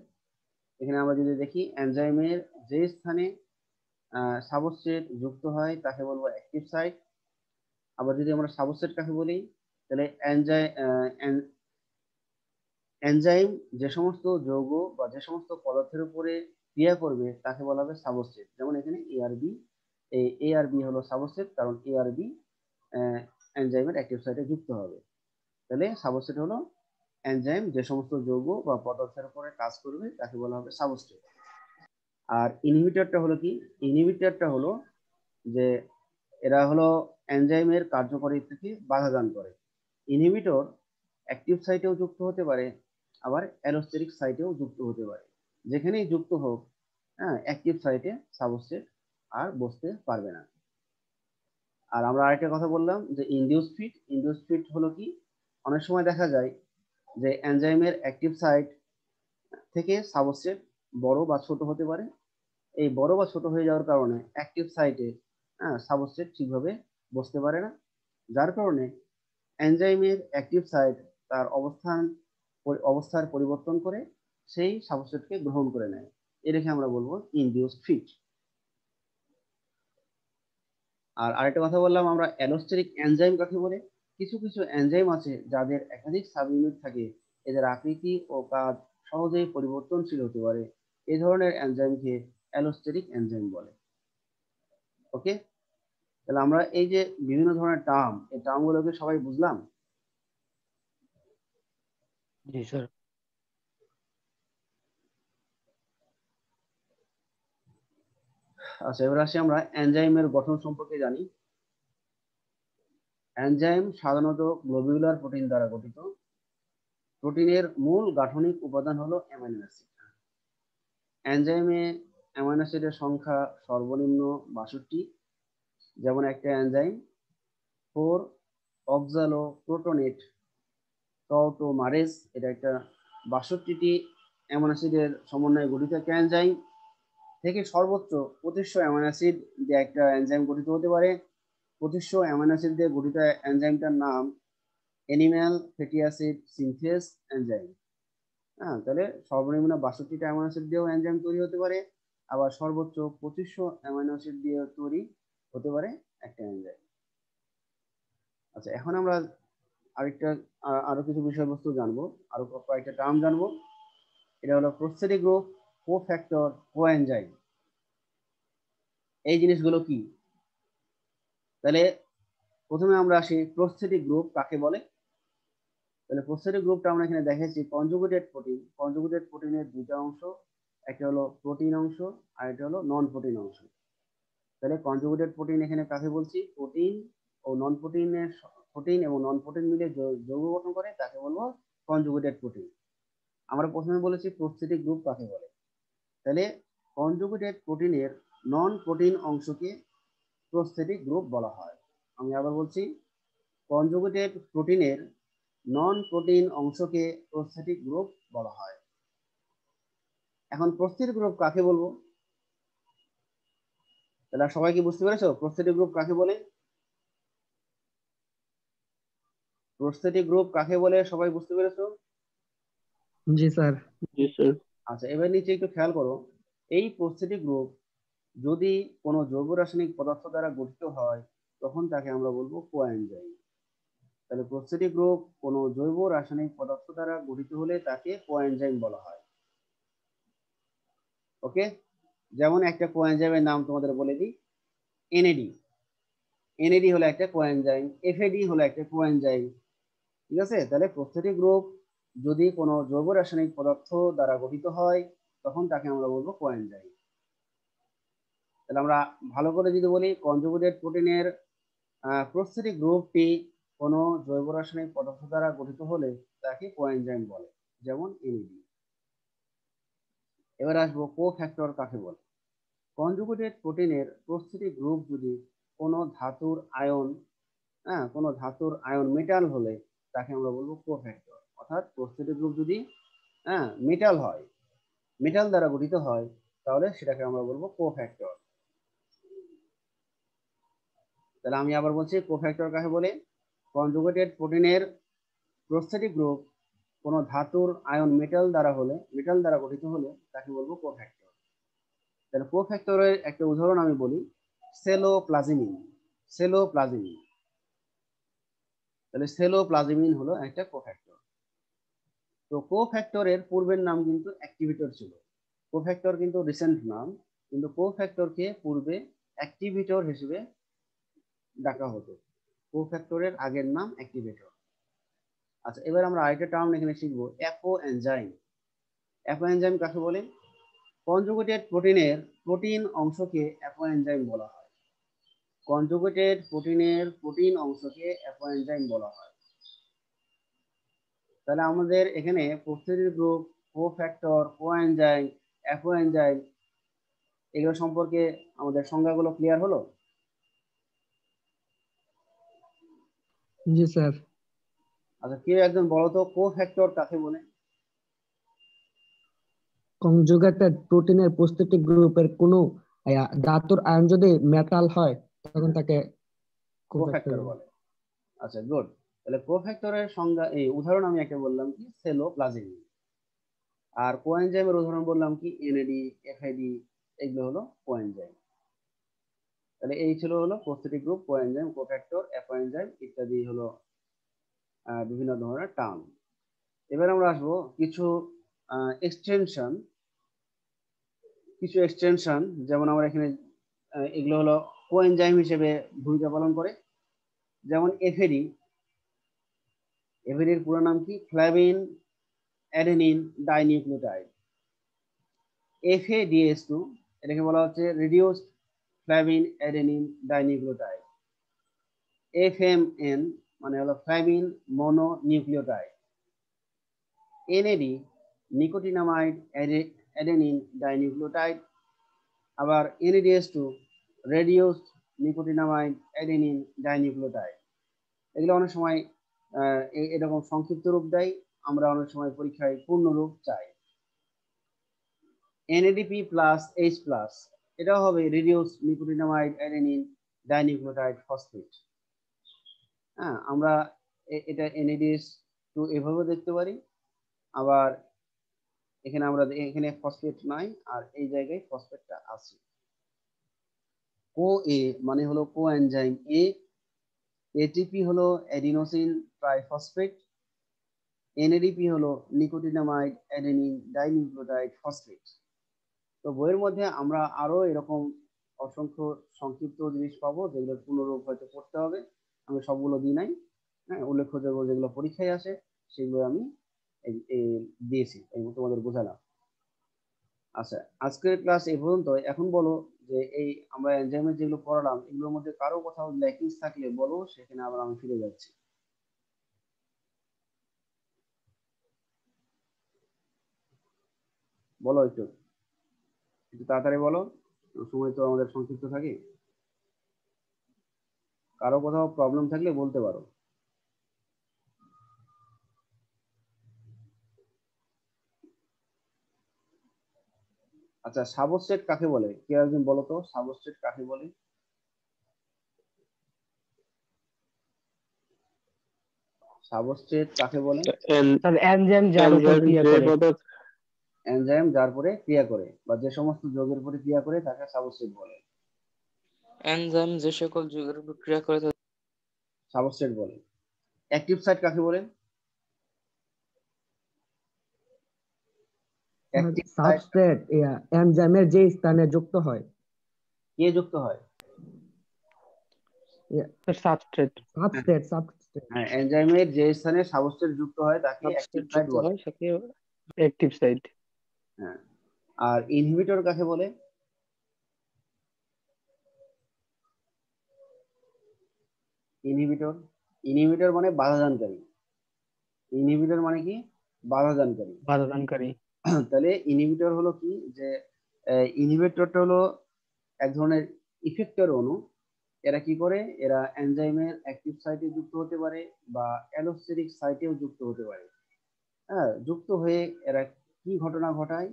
[SPEAKER 1] এখানে আমরা যদি দেখি এনজাইমের যে স্থানে সাবস্ট্রেট যুক্ত হয় তাকে বলবো অ্যাক্টিভ সাইট। আবার যদি আমরা সাবস্ট্রেট কাকে বলি, তাহলে এনজাইম যে সমস্ত যৌগ বা যে সমস্ত পদার্থের উপরে ক্রিয়া করবে তাকে বলা হবে সাবস্ট্রেট। যেমন এখানে এআরবি, এই এআরবি হলো সাবস্ট্রেট, কারণ এআরবি এনজাইমের অ্যাক্টিভ সাইটে যুক্ত হবে। তাহলে সাবস্ট্রেট হলো এনজাইম যে সমস্ত যৌগ বা পদার্থের উপরে কাজ করবে তাকে বলা হবে সাবস্ট্রেট। আর ইনহিবিটরটা হলো কি, ইনহিবিটরটা হলো যে এরা হলো এনজাইমের কার্যকারিতাকে বাধা দান করে। ইনহিবিটর অ্যাক্টিভ সাইটেও যুক্ত হতে পারে, আবার অ্যালোস্টেরিক সাইটেও যুক্ত হতে পারে। যেখানেই যুক্ত হোক, অ্যাক্টিভ সাইটে সাবস্ট্রেট আর বসতে পারবে না। আর আমরা আরেকটা কথা বললাম যে ইনডিউস ফিট হলো কি, অনেক সময় দেখা যায় যে এনজাইমের অ্যাক্টিভ সাইট থেকে সাবস্ট্রেট বড় বা ছোট হতে পারে। এই বড় বা ছোট হয়ে যাওয়ার কারণে অ্যাক্টিভ সাইটে সাবস্ট্রেট ঠিকভাবে বসতে পারে না, যার কারণে এনজাইমের অ্যাক্টিভ সাইট তার অবস্থার পরিবর্তন করে সেই সাবস্ট্রেটকে গ্রহণ করে নেয়, এটাকে আমরা বলবো ইনডিউসড ফিট। আর আরেকটা কথা বললাম আমরা অ্যালোস্টেরিক এনজাইম কাকে বলে। কিছু কিছু এনজাইম আছে যাদের একাধিক সাব ইউনিট থাকে, এদের আকৃতি ও কাজ সহজেই পরিবর্তনশীল হতে পারে, এই ধরনের এনজাইমকে অ্যালোস্টেরিক এনজাইম বলে। ওকে, তাহলে আমরা এই যে বিভিন্ন ধরনের টার্ম, এই টার্মগুলোকে সবাই বুঝলাম?
[SPEAKER 2] জি স্যার।
[SPEAKER 1] আচ্ছা, এবার আসি আমরা এনজাইমের গঠন সম্পর্কে জানি। এনজাইম সাধারণত গ্লোবিউলার প্রোটিন দ্বারা গঠিত। প্রোটিনের মূল গাঠনিক উপাদান হলো অ্যামাইনো অ্যাসিড। এনজাইমে অ্যামাইনো অ্যাসিডের সংখ্যা সর্বনিম্ন 62। যেমন একটা এনজাইম 4 অক্সালোপ্রোটোনেট টউটোমারেজ, এটা একটা 62টি অ্যামাইনো অ্যাসিডের সমন্বয়ে গঠিত একটা এনজাইম থেকে সর্বোচ্চ 2500 অ্যামাইনো অ্যাসিড দিয়ে একটা এনজাইম গঠিত হতে পারে। 2500 অ্যামাইনো অ্যাসিড দিয়ে গঠিত এনজাইমটার নাম animal fatty acid synthase enzyme. হ্যাঁ, তাহলে সর্বনিম্ন 62টা অ্যামাইনো অ্যাসিড দিয়েও এনজাইম তৈরি হতে পারে, আবার সর্বোচ্চ 2500 অ্যামাইনো অ্যাসিড দিয়ে তৈরি হতে পারে একটা এনজাইম। আচ্ছা, এখন আমরা আরো কিছু বিষয়বস্তু জানবো, আরো কয়েকটা টার্ম জানবো। এটা হলো প্রস্থেটিক গ্রুপ, কোফ্যাক্টর, কোএনজাইম। এই জিনিসগুলো কি? তাহলে প্রথমে আমরা আসি প্রস্থেটিক গ্রুপ কাকে বলে। তাহলে প্রস্থেটিক গ্রুপটা আমরা এখানে দেখেছি কনজুগেটেড প্রোটিন। কনজুগেটেড প্রোটিনের দুইটা অংশ, একটা হলো প্রোটিন অংশ আর একটা হলো নন প্রোটিন অংশ। তাহলে কনজুগেটেড প্রোটিন এখানে কাকে বলছি? প্রোটিন ও নন প্রোটিনের, প্রোটিন এবং নন প্রোটিন মিলে যৌগ গঠন করে, তাকে বলবো কনজুগেটেড প্রোটিন। আমরা প্রথমে বলেছি প্রস্থেটিক গ্রুপ কাকে বলে। তাহলে কনজুগেটেড প্রোটিনের নন প্রোটিন অংশকে প্রস্থেটিক গ্রুপ বলা হয়। আমি আবার বলছি, কনজুগেটেড প্রোটিনের নন প্রোটিন অংশকে প্রস্থেটিক গ্রুপ বলা হয়। এখন প্রস্থেটিক গ্রুপ কাকে বলবো? তাহলে সবাই কি বুঝতে পেরেছো প্রস্থেটিক গ্রুপ কাকে বলে? প্রস্থেটিক গ্রুপ কাকে বলে সবাই বুঝতে পেরেছো?
[SPEAKER 4] জি স্যার।
[SPEAKER 3] জি স্যার।
[SPEAKER 1] আচ্ছা, এবার নিচে একটু খেয়াল করো, এই প্রস্থেটিক গ্রুপ যদি কোনো জৈব রাসায়নিক পদার্থ দ্বারা গঠিত হয় তখন তাকে আমরা বলবো কোএনজাইম। তাহলে প্রস্থেটিক গ্রুপ কোনো জৈব রাসায়নিক পদার্থ দ্বারা গঠিত হলে তাকে কোএনজাইম বলা হয়। ওকে, যেমন একটা কোএনজাইমের নাম তোমাদের বলে দিই, এনএডি। এনএডি হলো একটা কোএনজাইম, এফএডি হলো একটা কোএনজাইম। ঠিক আছে, তাহলে প্রস্থেটিক গ্রুপ যদি কোনো জৈব রাসায়নিক পদার্থ দ্বারা গঠিত হয় তখন তাকে আমরা বলবো কোএনজাইম। তাহলে আমরা ভালো করে যদি বলি, কনজুগেটেড প্রোটিনের প্রস্থেটিক গ্রুপটি কোনো জৈব রাসায়নিক পদার্থ দ্বারা গঠিত হলে তাকে কোএনজাইম বলে, যেমন এনএডি। এবার আসবো কোফ্যাক্টর কাকে বলে। কনজুগেটেড প্রোটিনের প্রস্থেটিক গ্রুপ যদি কোনো ধাতুর আয়ন, কোনো ধাতুর আয়ন মেটাল হলে তাকে আমরা বলবো কোফ্যাক্টর। অর্থাৎ প্রস্থেটিক গ্রুপ যদি মেটাল হয়, মেটাল দ্বারা গঠিত হয়, তাহলে সেটাকে আমরা বলবো কোফ্যাক্টর। তাহলে আমি আবার বলছি, কোফ্যাক্টর কাকে বলে? কনজুগেটেড প্রোটিনের প্রস্থেটিক গ্রুপ কোনো ধাতুর আয়ন মেটাল দ্বারা গঠিত হলে তাকে বলবো কোফ্যাক্টর। তাহলে কোফ্যাক্টরের একটা উদাহরণ আমি বলি, সেলোপ্লাজমিন। সেলোপ্লাজমিন, তাহলে সেলোপ্লাজমিন হলো একটা কোফ্যাক্টর। তো কোফ্যাক্টরের পূর্বের নাম কিন্তু অ্যাক্টিভেটর ছিল। কোফ্যাক্টর কিন্তু রিসেন্ট নাম, কিন্তু কোফ্যাক্টরকে পূর্বে অ্যাক্টিভেটর হিসেবে ডাকা হতো। কোফ্যাক্টরের আগের নাম অ্যাক্টিভেটর। আচ্ছা, এবার আমরা আরেকটা টার্ম এখানে শিখবো, অ্যাপো এনজাইম। অ্যাপো এনজাইম কাকে বলে? কনজুগেটেড প্রোটিনের প্রোটিন অংশকে অ্যাপো এনজাইম বলা হয়। কনজুগেটেড প্রোটিনের প্রোটিন অংশকে অ্যাপো এনজাইম বলা হয়। তাহলে আমাদের এখানে prosthetic group, cofactor, coenzyme, apo enzyme, এগুলো সম্পর্কে আমাদের সংজ্ঞাগুলো ক্লিয়ার হলো?
[SPEAKER 4] জি স্যার।
[SPEAKER 1] আচ্ছা, কেউ একজন বলো তো কোফ্যাক্টর কাকে বলে?
[SPEAKER 4] কনজুগেটেড প্রোটিনের প্রস্থেটিক গ্রুপের কোনো ধাতুর আয়ন যদি মেটাল হয় তখন তাকে
[SPEAKER 1] কোফ্যাক্টর বলে। আচ্ছা, গুড। তাহলে কোফ্যাক্টরের সংজ্ঞা এই উদাহরণ আমি একটা বললাম কি সেলোপ্লাজমিন, আর কোএনজাইমের উদাহরণ বললাম কি এনএডি, এফআইডি, এগুলো হলো কোএনজাইম। তাহলে এই ছিল হলো প্রস্তুতি গ্রুপ, কোএনজাইম, কোফ্যাক্টর, অ্যাপোএনজাইম ইত্যাদি হলো বিভিন্ন ধরনের টার্ম। এবার আমরা আসবো কিছু এক্সটেনশন, যেমন আমরা এখানে এগুলো হলো কোএনজাইম হিসেবে ভূমিকা পালন করে। যেমন এফএডি, এফএডির পুরো নাম কি? Flavin adenine dinucleotide. FADH2 এটাকে বলা হচ্ছে reduced flavin adenine dinucleotide. FMN মানে হলো flavin mononucleotide. NAD nicotinamide adenine dinucleotide. আবার NADH2 রেডিউসড নিকোটিনামাইড অ্যাডেনিন ডাইনিউক্লিওটাইড। এগুলো অনেক সময় এরকম সংক্ষিপ্ত রূপ দেয়, আমরা অনেক সময় পরীক্ষায় পূর্ণ রূপ চাই। NADP প্লাস H প্লাস, এটাও হবে reduce nicotinamide adenine dinucleotide phosphate. হ্যাঁ, আমরা এটা NADH2 এভাবে দেখতে পারি, আবার এখানে আমরা এখানে ফসফেট নাই আর এই জায়গায় ফসফেটটা আছে। কো এ মানে হলো কোএনজাইম এ, এটিপি হলো অ্যাডিনোসিন ট্রাইফসফেট, NADP হলো নিকোটিনামাইড অ্যাডেনিন ডাইনিউক্লিওটাইড ফসফেট। তো বইয়ের মধ্যে আমরা আরো এরকম অসংখ্য সংক্ষিপ্ত জিনিস পাবো যেগুলোর পুনরূপ হয়তো পড়তে হবে, আমি সবগুলো দিই নাই। হ্যাঁ, উল্লেখযোগ্য যেগুলো পরীক্ষায় আসে সেগুলো আমি দিয়েছি, তোমাদের বোঝালাম। আচ্ছা, আজকের ক্লাস এই পর্যন্ত। এখন বলো যে এই আমরা এনজাইমের যেগুলো পড়ালাম এগুলোর মধ্যে কারো কোথাও ল্যাকিংস থাকলে বলো, সেখানে আবার আমি ফিরে যাচ্ছি। বলো একটু একটু তাড়াতাড়ি বলো, সময় তো আমাদের সংক্ষিপ্ত থাকে। কারো কোথাও প্রবলেম থাকলে বলতে পারো। আচ্ছা, সাবস্ট্রেট কাকে বলে? কেউ একজন বলো তো, সাবস্ট্রেট কাকে বলে? সাবস্ট্রেট কাকে বলে?
[SPEAKER 2] স্যার এনজাইম যার উপর ক্রিয়া করে।
[SPEAKER 1] এনজাইম যার উপরে ক্রিয়া করে বা যে সমস্ত যৌগের উপরে ক্রিয়া করে তাকে সাবস্ট্রেট বলে।
[SPEAKER 5] এনজাইম যে সকল যৌগের উপর ক্রিয়া করে
[SPEAKER 1] সাবস্ট্রেট বলে। অ্যাক্টিভ সাইট কাকে বলে?
[SPEAKER 4] সাবস্ট্রেট এনজাইমের যে স্থানে যুক্ত হয়।
[SPEAKER 1] কে যুক্ত হয়?
[SPEAKER 2] সাবস্ট্রেট।
[SPEAKER 1] হ্যাঁ, এনজাইমের যে স্থানে সাবস্ট্রেট যুক্ত হয় তাকে অ্যাক্টিভ সাইট বলে।
[SPEAKER 2] Active site.
[SPEAKER 1] হ্যাঁ, আর ইনহিবিটর কাকে বলে? ইনহিবিটর মানে বাধাদানকারী। ইনহিবিটর মানে কি? বাধাদানকারী। তাহলে ইনহিবিটর হলো কি? যে ইনহিবিটরটা হলো এক ধরনের ইফেক্টর অণু। এরা কি করে? এরা এনজাইমের অ্যাক্টিভ সাইটে যুক্ত হতে পারে বা অ্যালোস্টেরিক সাইটেও যুক্ত হতে পারে। হ্যাঁ, যুক্ত হয়ে এরা কি ঘটনা ঘটায়?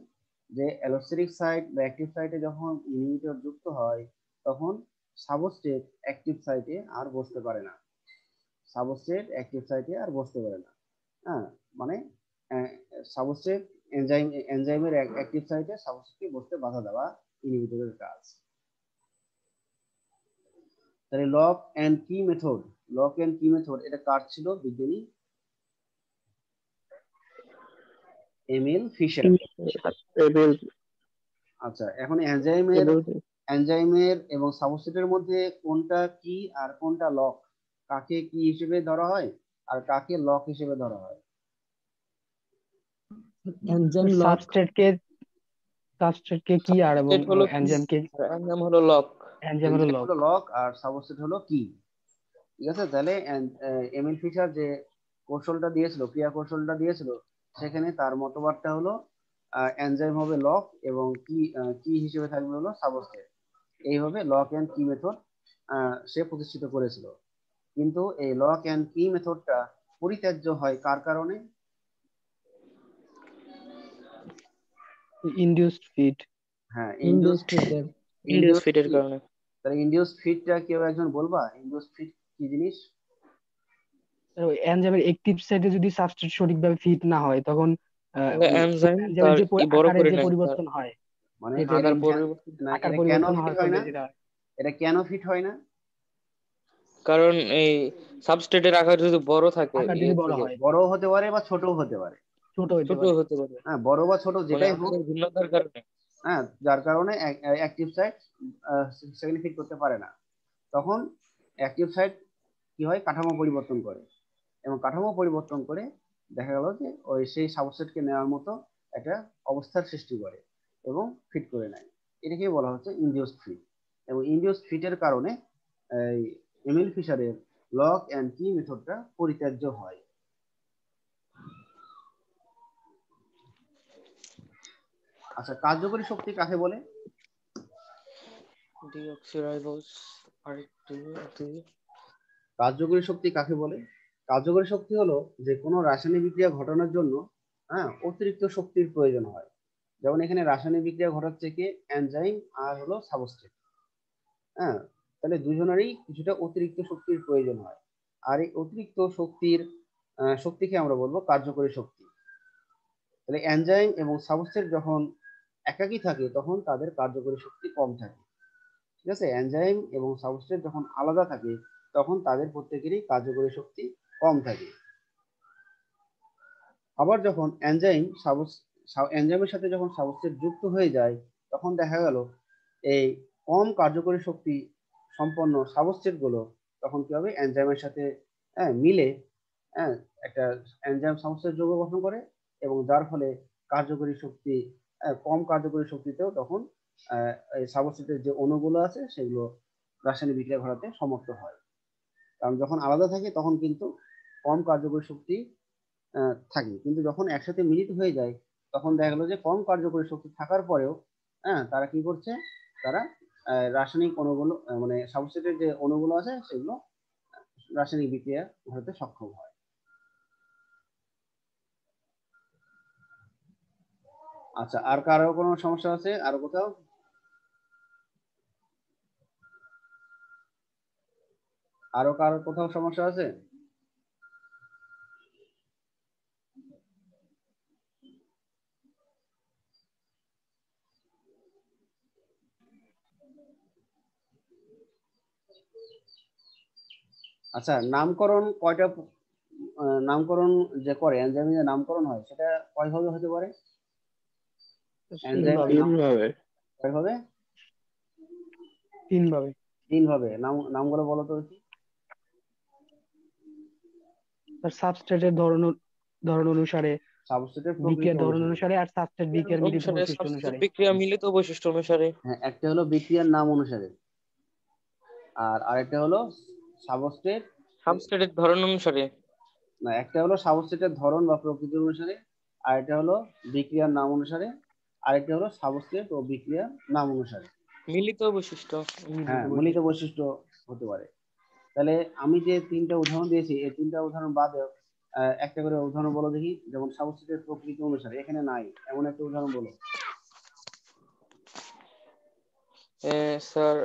[SPEAKER 1] যে অ্যালোস্টেরিক সাইট বা অ্যাক্টিভ সাইটে যখন ইনহিবিটর যুক্ত হয় তখন সাবস্ট্রেট অ্যাক্টিভ সাইটে আর বসতে পারে না। হ্যাঁ, মানে সাবস্ট্রেট এনজাইমের অ্যাক্টিভ সাইটে সাবস্ট্রেটকে বসতে বাধা দেওয়া ইনহিবিটরের কাজ। তাহলে লক এন্ড কি মেথড এটা কার ছিল? বিজ্ঞানী এমিল ফিশার। আচ্ছা, এখন এনজাইমের এবং সাবস্ট্রেটের মধ্যে কোনটা কি আর কোনটা লক? কাকে কি হিসেবে ধরা হয় আর কাকে লক হিসেবে ধরা হয়?
[SPEAKER 2] সাবস্ট্রেটকে কি আর এবং এনজাইমকে
[SPEAKER 5] হলো লক।
[SPEAKER 1] লক আর সাবস্ট্রেট হলো কি। ঠিক আছে, তাহলে এমিল ফিশার যে কৌশলটা দিয়েছিল, ক্রিয়া কৌশলটা দিয়েছিল, সেখানে তার মতবাদটা হলো এনজাইম হবে লক এবং কি হিসেবে থাকবে হলো সাবস্ট্রেট। এইভাবে লক এন্ড কি মেথড সে প্রতিষ্ঠিত করেছিল। কিন্তু এই লক এন্ড কি মেথডটা পরিত্যাজ্য হয় কার কারণে?
[SPEAKER 2] Induced fit.
[SPEAKER 1] হ্যাঁ,
[SPEAKER 5] ইনডিউস ফিটের কারণে।
[SPEAKER 1] তাহলে ইনডিউসড ফিটটা কেউ একজন বলবা? ইনডিউসড ফিট কি জিনিস?
[SPEAKER 2] এনজাইমের অ্যাক্টিভ সাইটে যদি সাবস্ট্রেট সঠিকভাবে ফিট না হয় তখন ওই
[SPEAKER 5] এনজাইম
[SPEAKER 2] এনজাইমের
[SPEAKER 5] তার
[SPEAKER 2] যে
[SPEAKER 5] বড়
[SPEAKER 2] আকারের
[SPEAKER 5] করে
[SPEAKER 2] যে
[SPEAKER 5] নেয়, তার
[SPEAKER 2] পরিবর্তন হয়,
[SPEAKER 1] মানে
[SPEAKER 5] আকার
[SPEAKER 2] সেটারই
[SPEAKER 5] পরিবর্তন।
[SPEAKER 1] না,
[SPEAKER 2] আকার
[SPEAKER 1] এটা কেন
[SPEAKER 2] পরিবর্তন
[SPEAKER 1] ফিট
[SPEAKER 2] হওয়ার
[SPEAKER 1] হয়
[SPEAKER 2] ফলে
[SPEAKER 1] না?
[SPEAKER 2] যেটা হয়,
[SPEAKER 1] এটা কেন ফিট হয় না?
[SPEAKER 5] কারণ এই সাবস্ট্রেটের আকার যদি বড় থাকে
[SPEAKER 2] আকার
[SPEAKER 5] এর
[SPEAKER 2] যদি বড়
[SPEAKER 5] থেকে,
[SPEAKER 2] হয়,
[SPEAKER 1] বড় হতে পারে বা ছোটও হতে পারে।
[SPEAKER 2] ছোট হতে
[SPEAKER 5] ছোট
[SPEAKER 2] পারে।
[SPEAKER 5] হতে পারে,
[SPEAKER 1] হ্যাঁ, বড় বা ছোট
[SPEAKER 5] মানে
[SPEAKER 1] যেটাই হোক,
[SPEAKER 5] আকারের ভিন্নতার কারণে।
[SPEAKER 1] হ্যাঁ, যার কারণে অ্যাক্টিভ সাইট সেখানে ফিট করতে পারে না। তখন অ্যাক্টিভ সাইট কি হয়, কাঠামো পরিবর্তন করে, এবং কাঠামো পরিবর্তন করে দেখা গেল যে ওই সেই সাবস্ট্রেটকে নেওয়ার মতো একটা অবস্থার সৃষ্টি করে এবং ফিট করে নেয়। এটাকেই বলা হচ্ছে ইনডিউসড ফিট। এবং ইনডিউসড ফিটের কারণে এই এমিল ফিশারের লক অ্যান্ড কি মেথডটা পরিত্যাজ্য হয়। আচ্ছা, কার্যকরী শক্তি কাকে বলে?
[SPEAKER 5] ডিঅক্সিরাইবোজ আরেকটি
[SPEAKER 1] কার্যকরী শক্তি কাকে বলে? কার্যকরী শক্তি হলো যে কোনো রাসায়নিক বিক্রিয়া ঘটানোর জন্য অতিরিক্ত শক্তির প্রয়োজন হয়। যেমন এখানে রাসায়নিক বিক্রিয়া ঘটাচ্ছে কি, এনজাইম আর হলো সাবস্ট্রেট। হ্যাঁ, তাহলে দুজনেরই কিছুটা অতিরিক্ত শক্তির প্রয়োজন হয়। আর এই অতিরিক্ত শক্তিকে আমরা বলবো কার্যকরী শক্তি। তাহলে এনজাইম এবং সাবস্ট্রেট যখন একাকী থাকে তখন তাদের কার্যকরী শক্তি কম থাকে। ঠিক আছে, এনজাইম এবং সাবস্ট্রেট যখন আলাদা থাকে তখন তাদের প্রত্যেকেরই কার্যকরী শক্তি কম থাকে। আবার যখন এনজাইমের সাথে যখন সাবস্ট্রেট যুক্ত হয়ে যায় তখন দেখা গেল এই কম কার্যকরী শক্তি সম্পন্ন সাবস্ট্রেট গুলো তখন কি হবে, এনজাইমের সাথে মিলে একটা এনজাইম সাবস্ট্রেট যৌগ গঠন করে, এবং যার ফলে কার্যকরী শক্তি কম কার্যকরী শক্তিতেও তখন এই সাবস্ট্রেটের যে অণুগুলো আছে সেগুলো রাসায়নিক বিক্রিয়া ঘটাতে সমর্থ হয়। কারণ যখন আলাদা থাকে তখন কিন্তু কম কার্যকরী শক্তি থাকে, কিন্তু যখন একসাথে মিলিত হয়ে যায় তখন দেখা গেলো যে কম কার্যকরী শক্তি থাকার পরেও তারা কি করছে, তারা রাসায়নিক অণুগুলো মানে সাবস্ট্রেটের যে অণুগুলো আছে সেগুলো রাসায়নিক বিক্রিয়া ঘটাতে সক্ষম হয়। আচ্ছা, আর কারো কোনো সমস্যা আছে আর কোথাও? আরো কারো কোথাও সমস্যা আছে? আচ্ছা, নামকরণ কয়টা নামকরণ যে করে এনজাইমের যে নামকরণ হয় সেটা কয়ভাবে হতে পারে? এনজাইমের নাম
[SPEAKER 3] তিনভাবে।
[SPEAKER 1] কয়ভাবে?
[SPEAKER 2] তিনভাবে।
[SPEAKER 1] তিনভাবে। নামগুলো বলো তো কি?
[SPEAKER 2] তার সাবস্ট্রেটের ধরন অনুসারে,
[SPEAKER 1] সাবস্ট্রেটের
[SPEAKER 2] বিক্রিয়ার
[SPEAKER 1] প্রকৃতি
[SPEAKER 2] ধরন
[SPEAKER 1] অনুসারে।
[SPEAKER 2] অনুসারে, আর সাবস্ট্রেট বিক্রিয়ার মিলিত
[SPEAKER 5] অনুসারে,
[SPEAKER 2] বৈশিষ্ট্য
[SPEAKER 5] সাবস্ট্রেট
[SPEAKER 2] অনুসারে।
[SPEAKER 5] বিক্রিয়া মিলিত বৈশিষ্ট্য অনুসারে।
[SPEAKER 1] হ্যাঁ, একটা হলো বিক্রিয়ার নাম অনুসারে, আর আরেকটা হলো সাবস্ট্রেট
[SPEAKER 5] সাবস্ট্রেটের ধরন অনুসারে।
[SPEAKER 1] না, একটা হলো সাবস্ট্রেটের ধরন বা প্রকৃতি অনুসারে, আরেকটা হলো বিক্রিয়ার নাম অনুসারে, আরেকটা হলো সাবস্ট্রেট ও বিক্রিয়ার নাম অনুসারে।
[SPEAKER 5] মিলিত বৈশিষ্ট্য।
[SPEAKER 1] হ্যাঁ, মিলিত বৈশিষ্ট্য হতে পারে। তাহলে আমি যে তিনটা উদাহরণ দিয়েছি এই তিনটা উদাহরণ বাদে একটা করে উদাহরণ বলো দেখি, যেমন সাবস্ট্রেটের প্রকৃতি অনুসারে এখানে নাই এমন একটা উদাহরণ বলো।
[SPEAKER 5] Sir,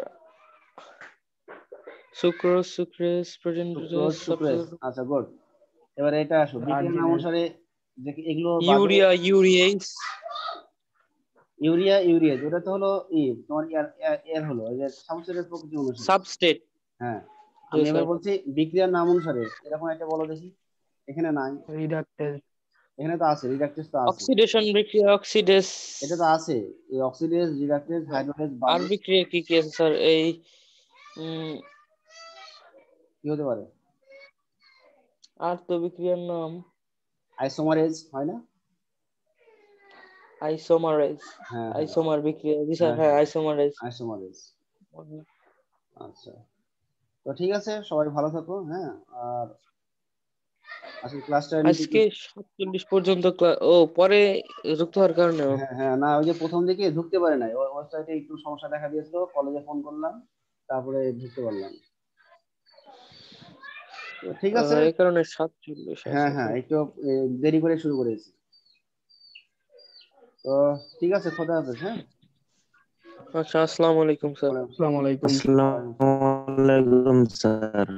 [SPEAKER 5] sucrose, sucrase, protein,
[SPEAKER 1] sucrose. আচ্ছা, গুড। এবারে এটা আসো বিক্রিয়ার নাম
[SPEAKER 2] আর্জিনিন,
[SPEAKER 1] অনুসারে, যে এগুলো বাদে
[SPEAKER 5] ইউরিয়া, ইউরিয়েজ।
[SPEAKER 1] ইউরিয়া যেটা তো হলো তোমার এর হলো এই যে সাবস্ট্রেটের প্রকৃতি অনুসারে।
[SPEAKER 5] সাবস্টেট।
[SPEAKER 1] হ্যাঁ,
[SPEAKER 5] জি
[SPEAKER 1] আমি এবার
[SPEAKER 5] স্যার।
[SPEAKER 1] বলছি বিক্রিয়ার নাম অনুসারে, এরকম একটা বলো দেখি। এখানে নাই,
[SPEAKER 2] রিডাক্টেজ,
[SPEAKER 1] এখানে তো আছে, রিডাকটেজ তো আছে।
[SPEAKER 5] অক্সিডেশন বিক্রিয়া, অক্সিডেজ।
[SPEAKER 1] এটা তো আছে, এই অক্সিডেজ, রিডাকটেজ, হাইড্রোলেজ
[SPEAKER 5] আর
[SPEAKER 1] বাদে
[SPEAKER 5] বিক্রিয়া কি কি আছে স্যার? এই
[SPEAKER 1] কি হতে পারে?
[SPEAKER 5] আর তো বিক্রিয়ার নাম
[SPEAKER 1] আইসোমারেজ হয় না?
[SPEAKER 5] আইসোমারেজ।
[SPEAKER 1] হ্যাঁ,
[SPEAKER 5] আইসোমার বিক্রিয়া, জি স্যার, হ্যাঁ আইসোমারেজ।
[SPEAKER 1] আইসোমারেজ। আচ্ছা, তো ঠিক আছে, সবাই ভালো থাকো। হ্যাঁ, আর আজকে ক্লাসটা
[SPEAKER 5] আজকে 47 পর্যন্ত ও পরে যুক্ত হওয়ার কারণে।
[SPEAKER 1] হ্যাঁ হ্যাঁ, না ওই যে প্রথম দিকে ঢুকতে পারে নাই, ওয়েবসাইটে একটু সমস্যা দেখা দিয়েছিল, কলেজে ফোন করলাম তারপরে ঢুকতে পারলাম। তো ঠিক আছে,
[SPEAKER 5] এই কারণে 47।
[SPEAKER 1] হ্যাঁ
[SPEAKER 5] আচ্ছা
[SPEAKER 1] হ্যাঁ,
[SPEAKER 5] স্যার।
[SPEAKER 1] একটু দেরি করে শুরু করেছি। তো ঠিক আছে, খোদা হাফেজ। হ্যাঁ,
[SPEAKER 5] আচ্ছা, আসসালামু আলাইকুম স্যার।
[SPEAKER 2] আসসালামু আলাইকুম।
[SPEAKER 6] আসসালামু আলাইকুম স্যার।